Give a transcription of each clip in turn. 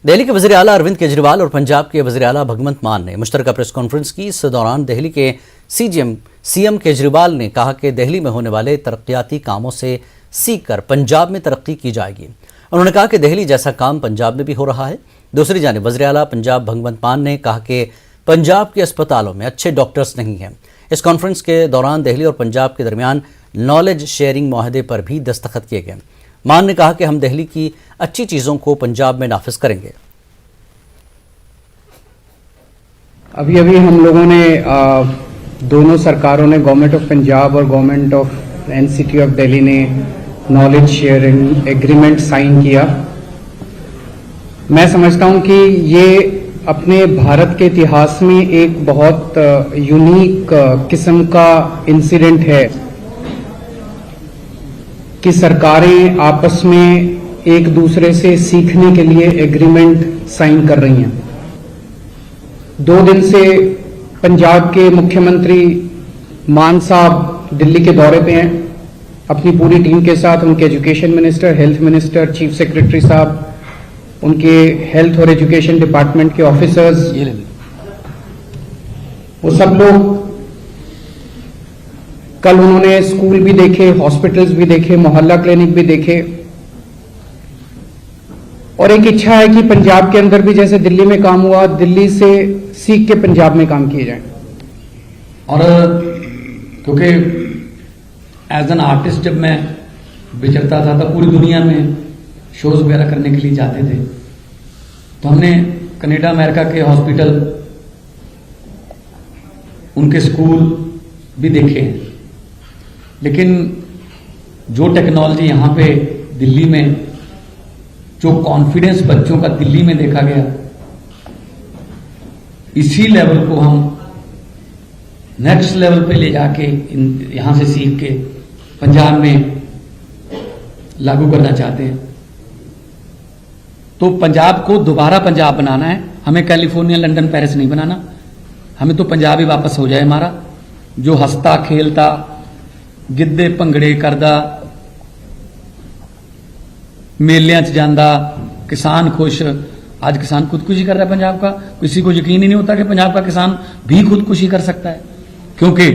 दिल्ली के वज़ीर आला अरविंद केजरीवाल और पंजाब के वज़ीर आला भगवंत मान ने मुश्तरका प्रेस कॉन्फ्रेंस की। इस दौरान दिल्ली के सीएम केजरीवाल ने कहा कि दिल्ली में होने वाले तरक्याती कामों से सीखकर पंजाब में तरक्की की जाएगी। उन्होंने कहा कि दिल्ली जैसा काम पंजाब में भी हो रहा है। दूसरी जानिब वज़ीर आला पंजाब भगवंत मान ने कहा कि पंजाब के अस्पतालों में अच्छे डॉक्टर्स नहीं हैं। इस कॉन्फ्रेंस के दौरान दिल्ली और पंजाब के दरमियान नॉलेज शेयरिंग माहदे पर भी दस्तखत किए गए। मान ने कहा कि हम दिल्ली की अच्छी चीज़ों को पंजाब में नाफिज करेंगे। अभी हम लोगों ने दोनों सरकारों ने, गवर्नमेंट ऑफ पंजाब और government of NCT of Delhi ने नॉलेज शेयरिंग एग्रीमेंट साइन किया। मैं समझता हूं कि ये अपने भारत के इतिहास में एक बहुत यूनिक किस्म का इंसिडेंट है कि सरकारें आपस में एक दूसरे से सीखने के लिए एग्रीमेंट साइन कर रही हैं। 2 दिन से पंजाब के मुख्यमंत्री मान साहब दिल्ली के दौरे पे हैं अपनी पूरी टीम के साथ। उनके education minister, health minister, chief secretary साहब, उनके हेल्थ और एजुकेशन डिपार्टमेंट के ऑफिसर्स, वो सब लोग कल उन्होंने स्कूल भी देखे, हॉस्पिटल्स भी देखे, मोहल्ला क्लिनिक भी देखे। और एक इच्छा है कि पंजाब के अंदर भी जैसे दिल्ली में काम हुआ, दिल्ली से सीख के पंजाब में काम किए जाए। और क्योंकि एज एन आर्टिस्ट जब मैं विचरता था तो पूरी दुनिया में शोज वगैरह करने के लिए जाते थे, तो हमने कनाडा अमेरिका के हॉस्पिटल, उनके स्कूल भी देखे हैं। लेकिन जो टेक्नोलॉजी यहां पे दिल्ली में, जो कॉन्फिडेंस बच्चों का दिल्ली में देखा गया, इसी लेवल को हम नेक्स्ट लेवल पे ले जाके यहां से सीख के पंजाब में लागू करना चाहते हैं। तो पंजाब को दोबारा पंजाब बनाना है। हमें कैलिफोर्निया, लंदन, पेरिस नहीं बनाना। हमें तो पंजाब ही वापस हो जाए हमारा, जो हंसता खेलता, गिद्धे भंगड़े करदा, मेलियां च जांदा, किसान खुश। आज किसान खुदकुशी कर रहा है पंजाब का। किसी को यकीन ही नहीं होता कि पंजाब का किसान भी खुदकुशी कर सकता है, क्योंकि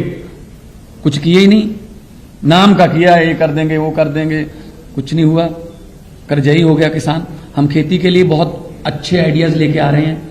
कुछ किए ही नहीं। नाम का किया, ये कर देंगे, वो कर देंगे, कुछ नहीं हुआ। करजई हो गया किसान। हम खेती के लिए बहुत अच्छे आइडियाज लेके आ रहे हैं।